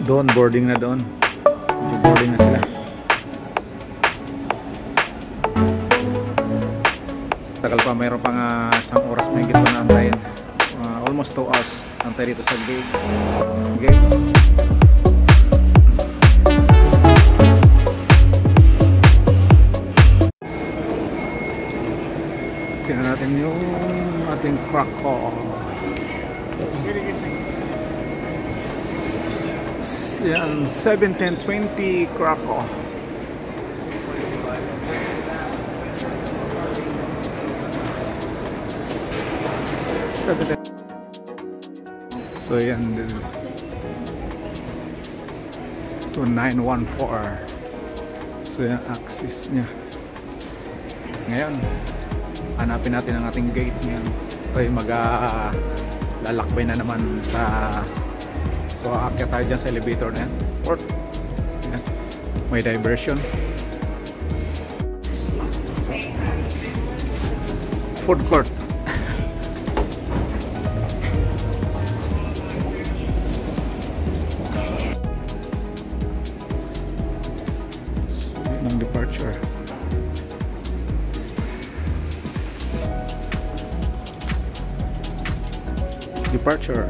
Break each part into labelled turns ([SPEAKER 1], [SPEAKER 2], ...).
[SPEAKER 1] Doon, boarding na doon. Boarding na sila. Tagal pa, mayroon pang isang oras may higit pa na antayin. Almost 2 hours antay dito sa gate. Tingnan natin yung ating Krakow. Yan, 1720 Krakow. So yan, 2914. So yan, axis nya. Ngayon, hanapin natin ang ating gate ngayon. Tayo lalakbay na naman sa, so aakyat tayo dyan sa elevator na yan. Port yan. May diversion. So, food court. So, yun ang departure. Departure.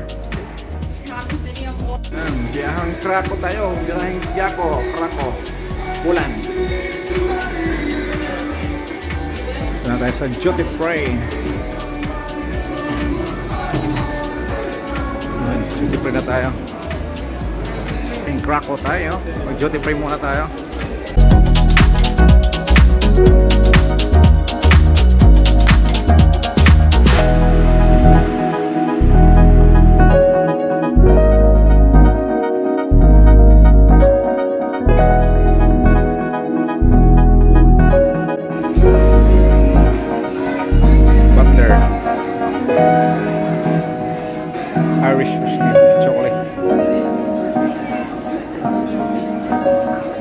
[SPEAKER 1] Biyahang Krakow tayo. Biyahang Krakow. Pulan. Na tayo sa duty free. Duty free na tayo. In Krakow tayo. Mag duty free muna tayo. Irish chocolate.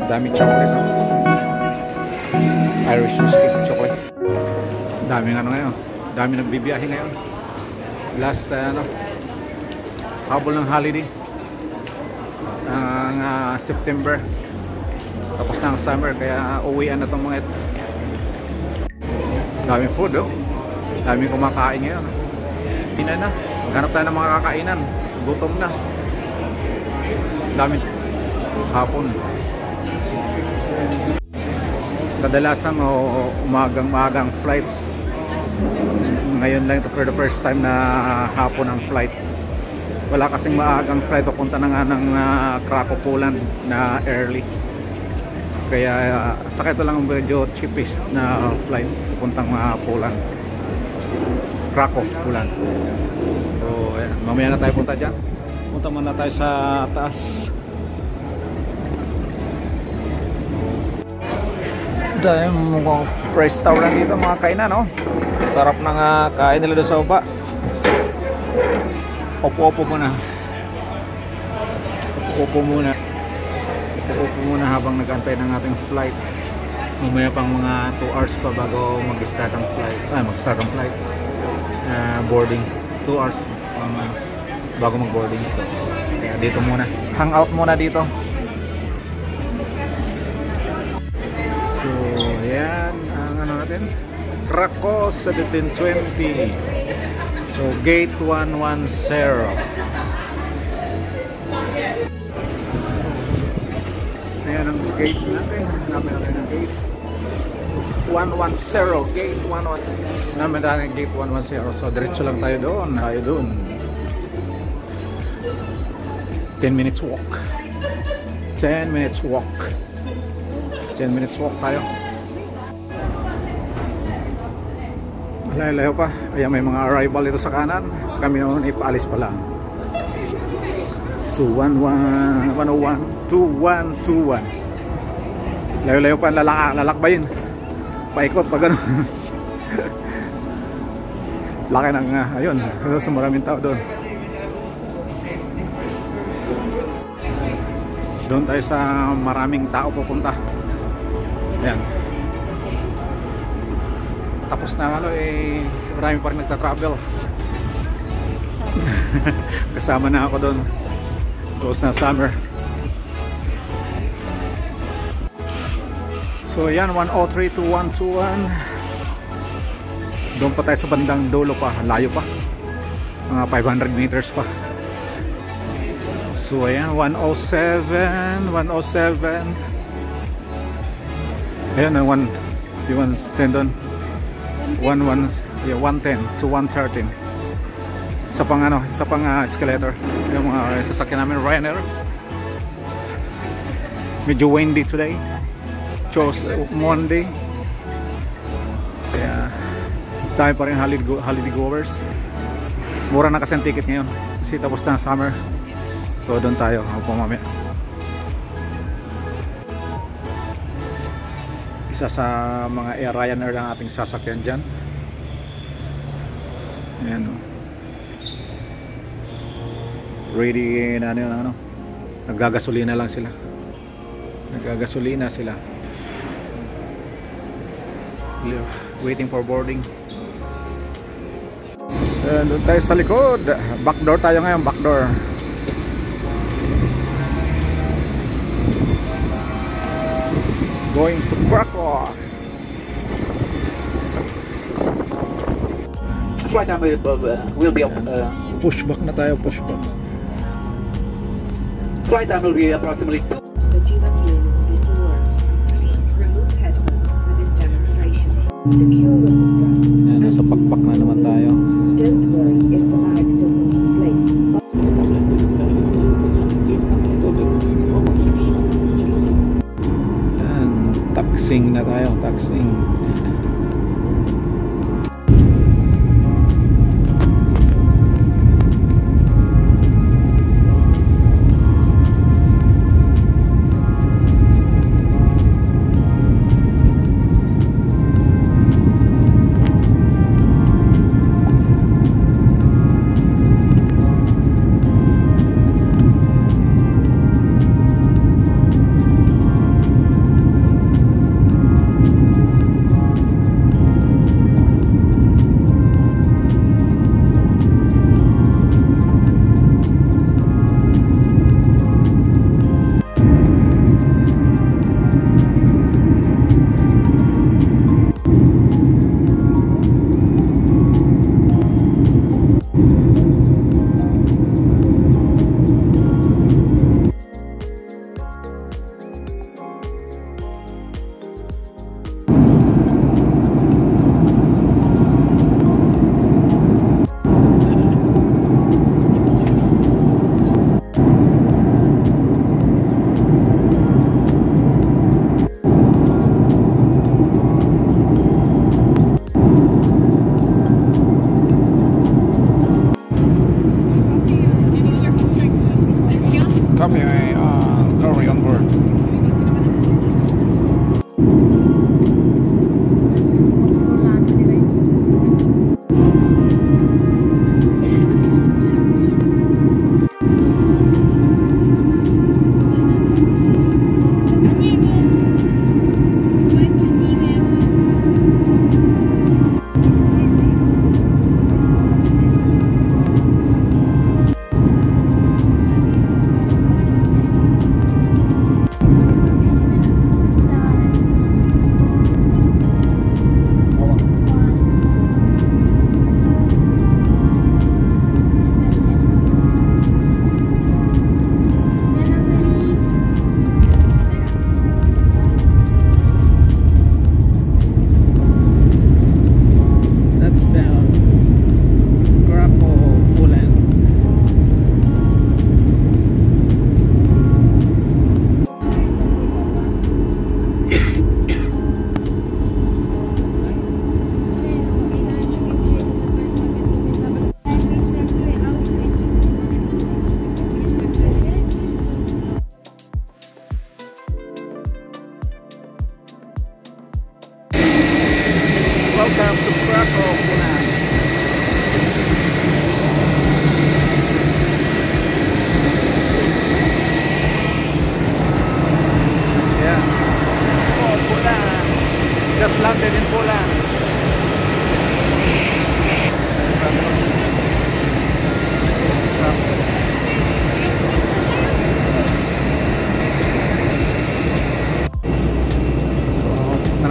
[SPEAKER 1] Dami chocolate, no? Irish chocolate. Dami ano ngayon. Dami nagbibiyahe ngayon. Last habol ng holiday. Ang September. Tapos na ang summer, kaya uwian na itong mga ito. Daming food, oh. Daming kumakain ngayon. Tina na. Maghanap tayo ng mga kakainan. Gutom na. Dami hapon. Kadalasan umagang flight. Ngayon lang ito for the first time na hapon ang flight. Wala kasing maagang flight papunta na nga ng Krakow, Poland na early. Kaya at saka ito lang medyo cheapest na flight papuntang Poland. Krakow, Poland. Ayan. Mamaya na tayo punta dyan. Punta muna tayo sa taas. Dahil mukhang restaurant dito, mga kainan, no? Sarap ng kain nila doon sa baba. Opo-opo muna. Opo-opo muna. Opo-opo muna habang nag-antay ng ating flight. Mamaya pang mga 2 hours pa bago mag-start ang flight. Mag-start ang flight. Boarding. 2 hours bago mag-boarding. So, kaya dito muna. Hang out muna dito. So, ayan ang ano natin. Krakow 1720. So, gate 110. So, ayan ang gate natin. Namin natin ang gate 110. Gate 110. Namin natin ang gate 110. So, diretso lang tayo doon. 10 minutes walk. 10 minutes walk. 10 minutes walk tayo. Layo-layo pa. Ayan, may mga arrival dito sa kanan. Kami naman ipaalis pa lang. So 101, 2121. Layo-layo pa lalakbayin. Paikot pa gano'n. Laki ng ayun, so maraming tao doon. Doon tayo sa maraming tao pupunta. Ayan. Tapos na marami pa rin nagta-travel. Kasama na ako doon. Tapos na summer. So yan, 103 to 121. Doon pa tayo sa bandang dulo pa, layo pa, mga 500 meters pa. So ayan, 107. Ayan, you want to stand on 110 to 113. Isa pang escalator. Yung mga sasakyan namin, Ryanair. Medyo windy today. Chose Monday. Kaya tayo pa rin holiday goers. Mura na kasi ang ticket ngayon kasi tapos na ang summer. So doon tayo mamaya. Isa sa mga Ryanair lang ating sasakyan dyan. Ayan, ready na ano, naggagasolina lang sila. Waiting for boarding. Doon tayo sa likod. Backdoor tayo ngayon, backdoor. Going to Krakow.
[SPEAKER 2] Flight time will be
[SPEAKER 1] Pushback na tayo, pushback.
[SPEAKER 2] flight time will be approximately 2.
[SPEAKER 1] Ayan, nasa pakpak na naman tayo.
[SPEAKER 3] Don't worry if the bag doesn't inflate.
[SPEAKER 1] Ayan, taxing na tayo, taxing. Copy, Lorry on board.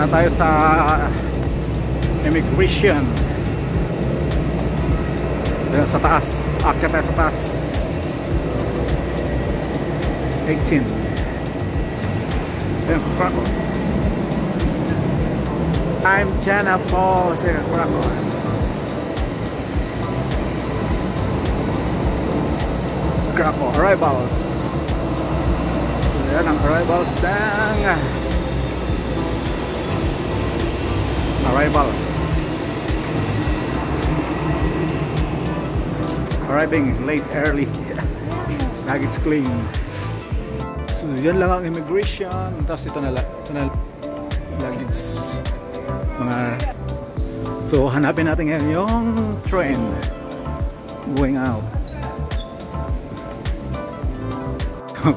[SPEAKER 1] na tayo sa immigration. Sa taas, akyat tayo sa taas. 18. Ayan, Krakow. I'm Jana Paul sa Krakow. Krakow arrivals. So yan ang arrivals ng arrival. Arriving late, early. Baggage claim. So yan lang ang immigration. Tapos ito na luggage. So hanapin natin ngayon yung train going out.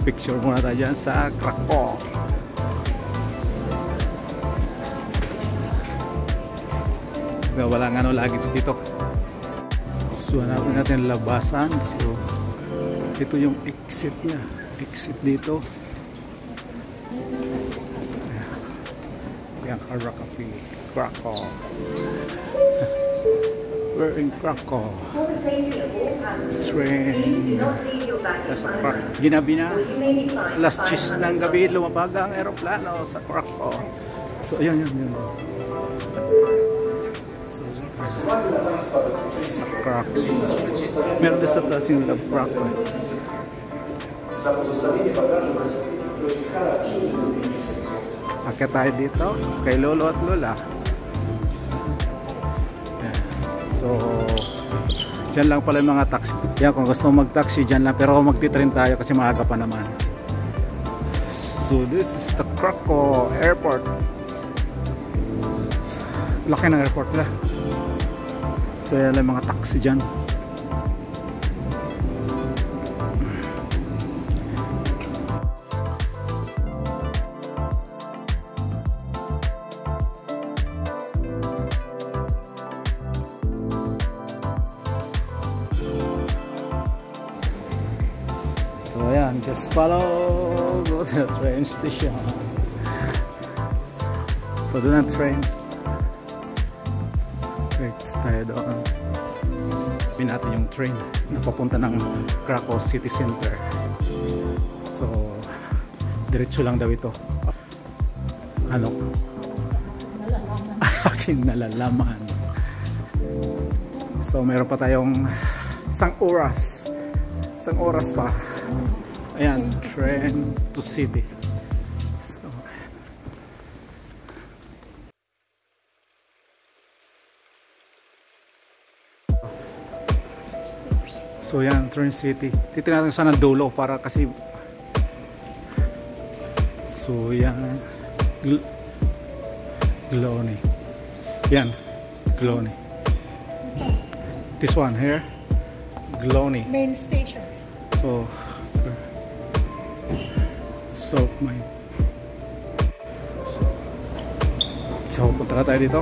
[SPEAKER 1] Picture muna tayo dyan sa Krakow. Walang luggage dito. So hanapin natin labasan. So ito yung exit niya. Exit dito. Yan, Krakow. We're in Krakow. Train. Nasa Krakow. Ginabi na. Alas 10 ng gabi, lumabag ang aeroplano sa Krakow. So yun. Sa Krakow. Meron din sa taas yung Krakow. Akit tayo dito kay Lolo at Lola. So dyan lang pala yung mga taxi. Yan, kung gusto mo mag-taxi dyan lang. Pero magti-train tayo kasi maaga pa naman. So this is the Krakow Airport. Laki ng airport na. So yan lang mga taxi dyan. So ayan, just follow, go to the train station. So doon ang train. Wait, tayo doon. Sabihin natin yung train na papunta ng Krakow City Center. So diretso lang daw ito. Ano? Aking nalalaman. So meron pa tayong isang oras pa. Ayan, train to city. So yan, train city. Titignan natin sana dulo para kasi. So yan, Glony. Yan, Glony. This one here, Glony.
[SPEAKER 4] Main station.
[SPEAKER 1] So my. So punta na tayo dito.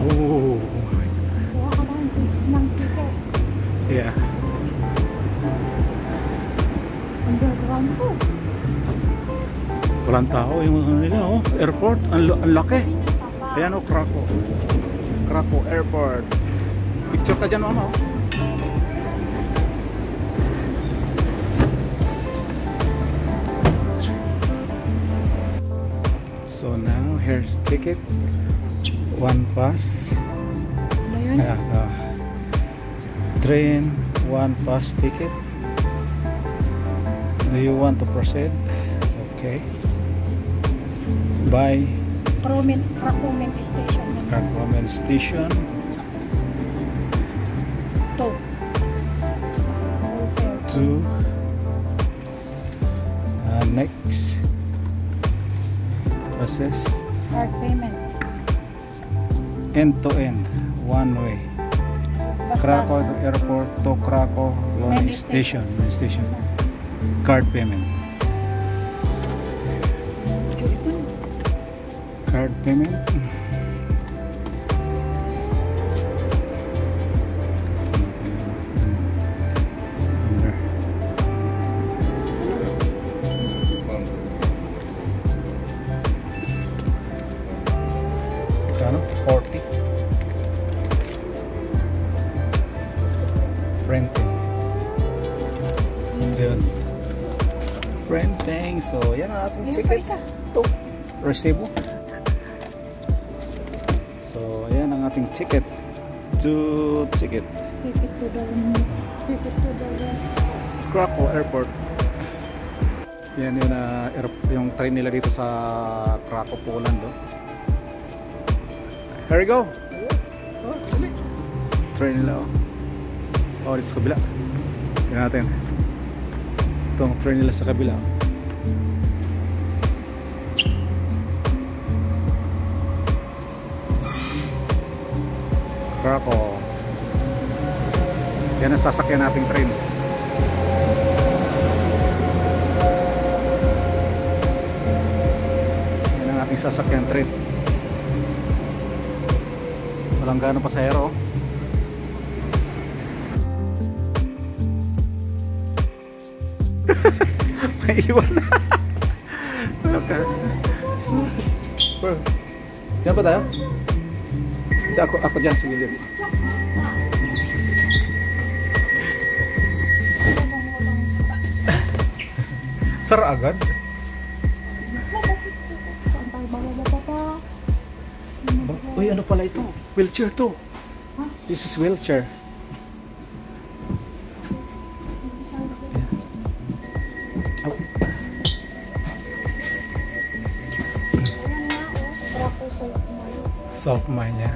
[SPEAKER 1] Oh. Yeah.
[SPEAKER 4] Underground po.
[SPEAKER 1] Walang tao yung nila, oh, airport, ang laki. Ayan, oh, Krakow Airport. Picture ka dyan, mama, oh. So now here's ticket, one pass. Ayan, train, one pass ticket. Do you want to proceed? Okay. By
[SPEAKER 4] Krakow Main Station.
[SPEAKER 1] Krakow Main Station. To next process.
[SPEAKER 4] Card payment.
[SPEAKER 1] End to end, one way. Krakow to airport to Krakow Main Station. Card payment. Card payment. printing. Yun. Printing. So, yan ang ating ticket. Ito. Resibo. So, yan ang ating ticket. Ticket.
[SPEAKER 4] Ticket to the
[SPEAKER 1] Krakow Airport. Yan yun, yung train nila dito sa Krakow, Poland. Oh. Here we go. Train nila. Oh, dito sa kabila. Tignan natin. Itong train nila sa kabila. Krakow. Yan ang sasakyan nating train. Yan ang ating sasakyan train. Walang ganong pasahero. May iwan na. Okay. Diyan ba tayo? Ako dyan sa gilid. Sara agad? Uy, ano pala ito? Wheelchair to. This is wheelchair. South Mine niya.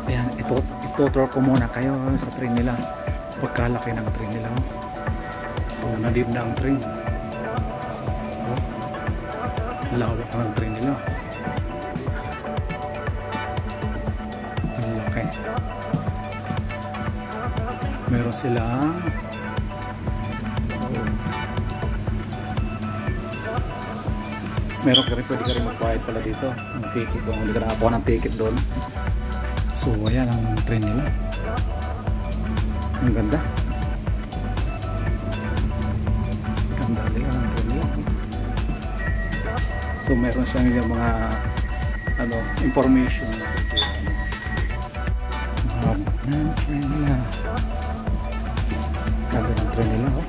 [SPEAKER 1] Ayan, ito-tour ko muna kayo sa train nila. Pagkalaki ng train nila. So, nandito na ang train. Lawak ng train nila. Ang laki. Meron silang meron ka rin, pwede ka rin magbayad pala dito ng ticket kung hindi ka nakakuha ng ticket doon. So ayan ang train nila. Ang ganda. Ganda nila ang train nila. So meron siyang yung mga information ng train nila. Ganda ng train nila, oh.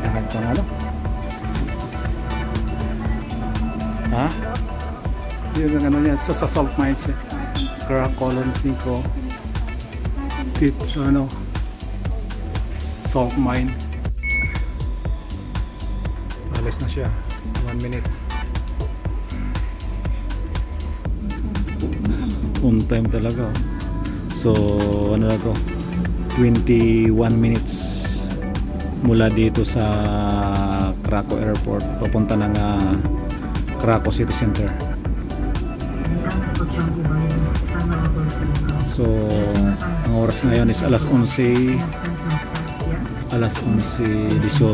[SPEAKER 1] Lahat pang ha? Yun ang niya. So sa Salt Mine siya. Krakow 5 dito sa Salt Mine. Alis na siya. 1 minute. On time talaga, oh. So ano na to, 21 minutes mula dito sa Krakow Airport papunta ng Krakow City Center. So ang oras ngayon is alas 11:18.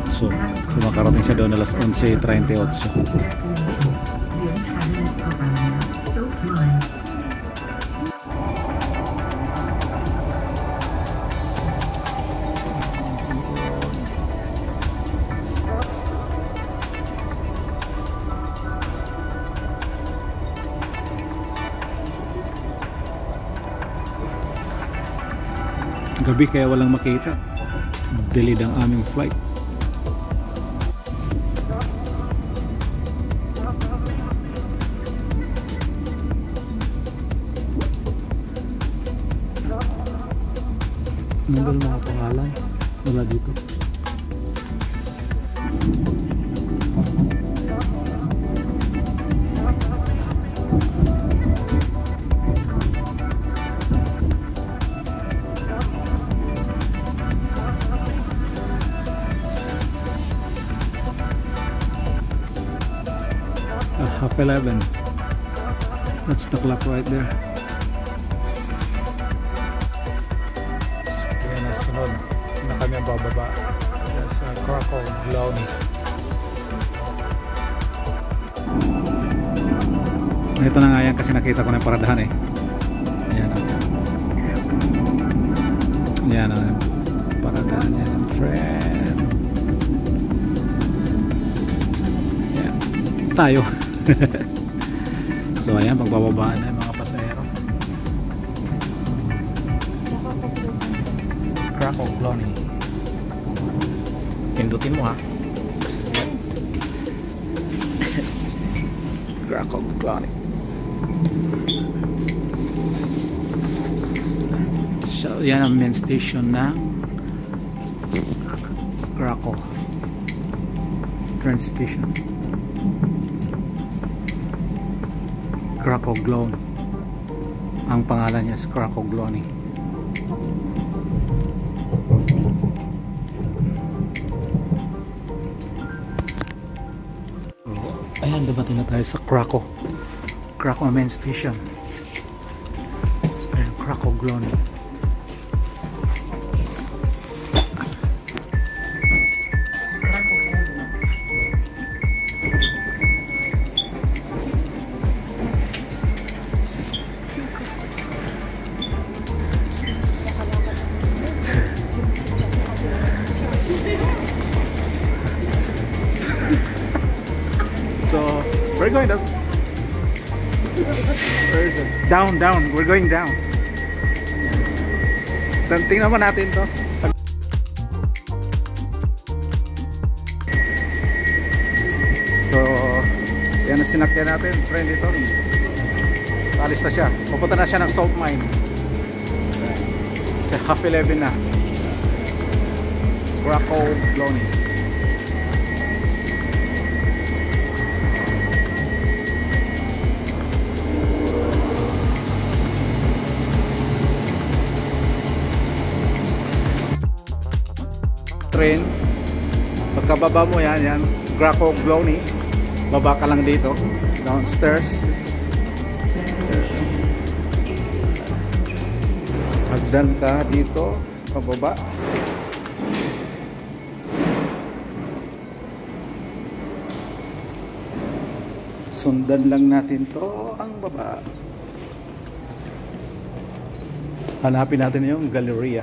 [SPEAKER 1] So makarating siya doon alas 11:38. Gabi kaya walang makita. Delayed ang aming flight. Nandun mga pangalan. Wala dito. Half 11. That's the clock right there. So, kaya nasunod na kami ang bababa sa Krakow Glowny. Ito na nga yan kasi nakita ko na yung paradahan eh. Ayan o. Ayan o. Paradahan yan ang tren. tayo. So ayan, pagbababa na yung mga pasahero. Krakow Glony. Pindutin mo ha. Krakow Glony. So yan ang main station na Krakow train station. Krakow Glony. Ang pangalan niya is Krakow Glony. Ayan, dumating na tayo sa Krakow main station. Ayan, Krakow Glony. So we're going down. Where is it? Down. We're going down. Tingnan naman natin to. So, yan ang sinakyan natin. Friend dito. Alis na siya. Pupunta na siya ng salt mine. It's 11:30 na. Krakow Glony. Train, pagkababa mo yan Krakow Glony, baba ka lang dito downstairs, hagdan ka dito pababa, sundan lang natin to ang baba, hanapin natin yung Galleria.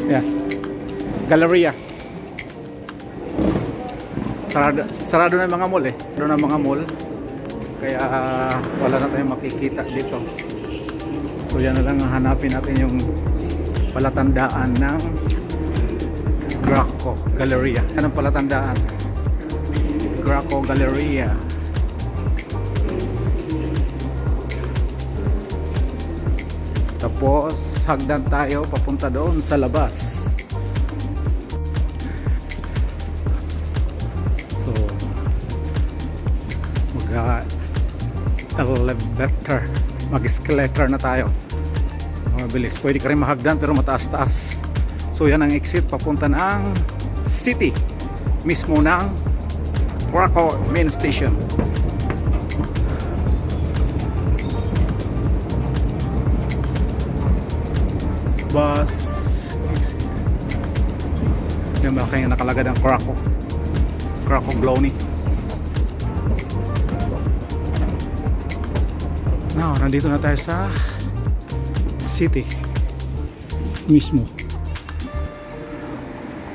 [SPEAKER 1] Yeah. Galleria. Sarado na yung mga mall eh. Sarado na mga mall. Kaya wala na tayong makikita dito. So yan na lang ang hanapin natin yung palatandaan ng Krakow Galleria. Yan ang palatandaan. Krakow Galleria. Tapos hagdan tayo papunta doon sa labas. So mag-elevator, mag-escalator na tayo. Mabilis. Pwede ka rin mahagdan pero mataas-taas. So yan ang exit papunta ng city mismo ng Krakow main station. Bus exit. Yung mga nakalagay ng Krakow Glony. Now, nandito na tayo sa city mismo.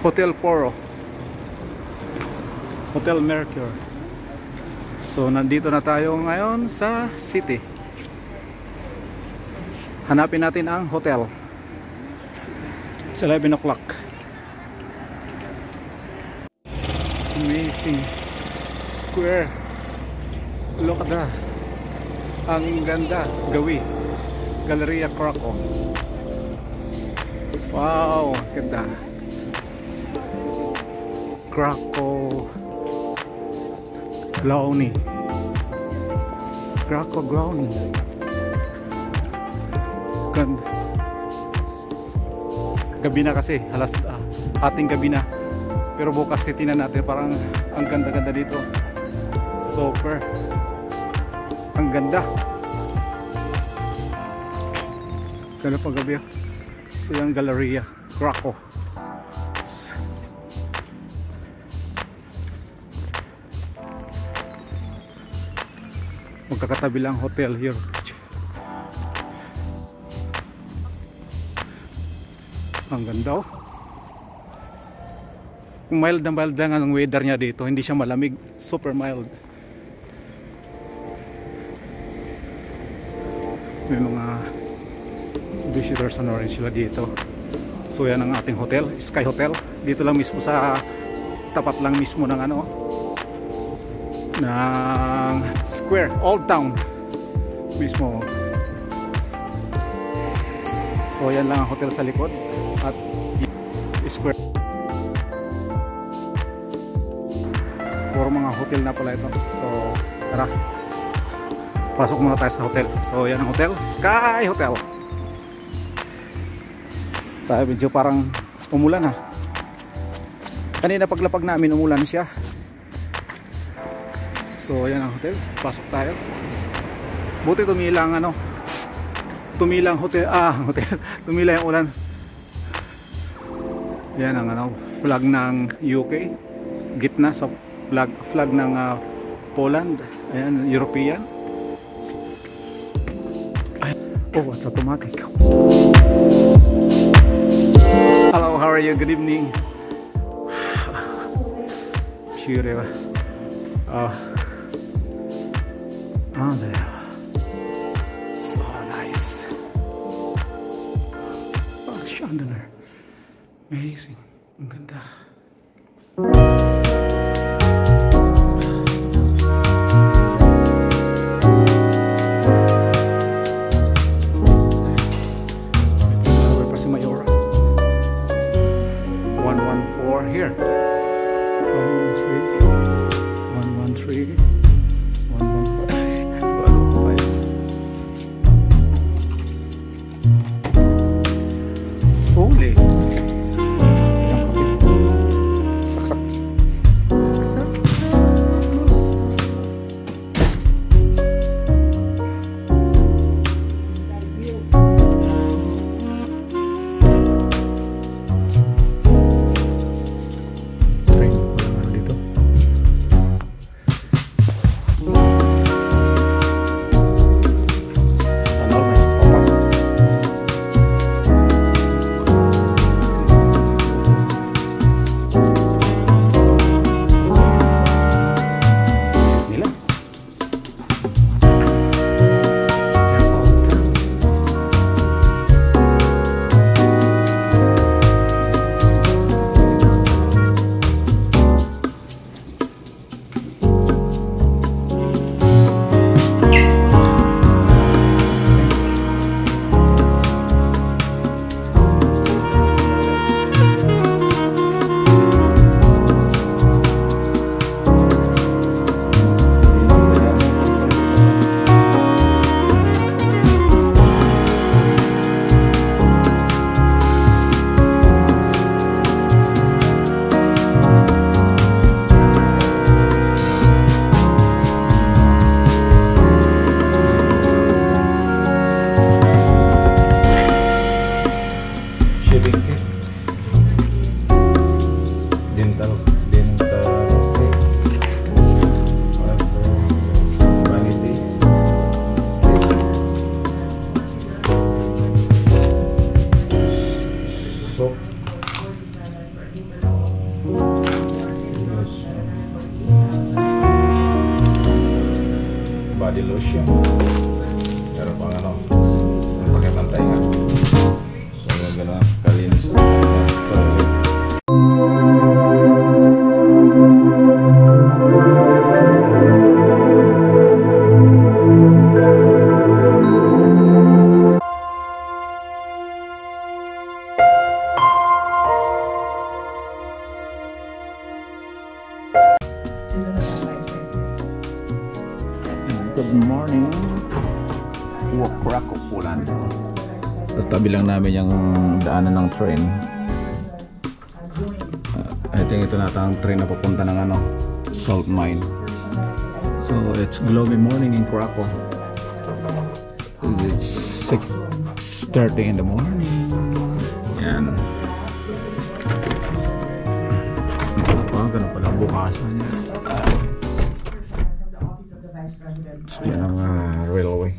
[SPEAKER 1] Hotel Poro, Hotel Mercure. So nandito na tayo ngayon sa city. Hanapin natin ang hotel. It's 11 o'clock. Amazing square. Look at that. Ang ganda. Gawi. Galleria Krakow. Wow, ganda. Krakow Glony. Krakow Glony. Ganda. Gabi na kasi, ating gabi na. Pero bukas titinan natin, parang ang ganda-ganda dito. Super. Ang ganda. Ganda pag gabi. So yung Galleria Krakow. Magkakatabi lang hotel here. Ang ganda oh. Kung mild na mild lang ang weather niya dito, hindi siya malamig, super mild. May mga visitors na rin sila dito. So yan ang ating hotel, Sky Hotel. Dito lang mismo sa tapat lang mismo ng ano, ng Square, Old Town mismo. So yan lang ang hotel sa likod at Square. Puro mga hotel na pala ito. So tara, pasok muna tayo sa hotel. So yan ang hotel, Sky Hotel. Tayo medyo parang umulan ha. Kanina paglapag namin umulan siya. So yan ang hotel, pasok tayo. Buti tumilang ano, tumilang hotel, hotel, tumilang yung ulan. Yan ang ano, flag ng UK, gitna sa flag ng Poland. Ayan, European. Oh, it's automatic. Hello, how are you? Good evening. Sure. Oh, there. So nice. Oh, chandelier. Amazing. Ang ganda. Here 113 115 holy yang kapit saksak body lotion. Pero pang ano, pakai pantai nga. So gano'n kalinis. Good morning, Krakow, Poland. Tapos tabi lang namin yung daanan ng train. I think ito nata ang train na papunta ng ano, salt mine. So it's gloomy morning in Krakow. It's 6:30 in the morning. Yan. Ganun pala bukasan niya. So yan ang railway.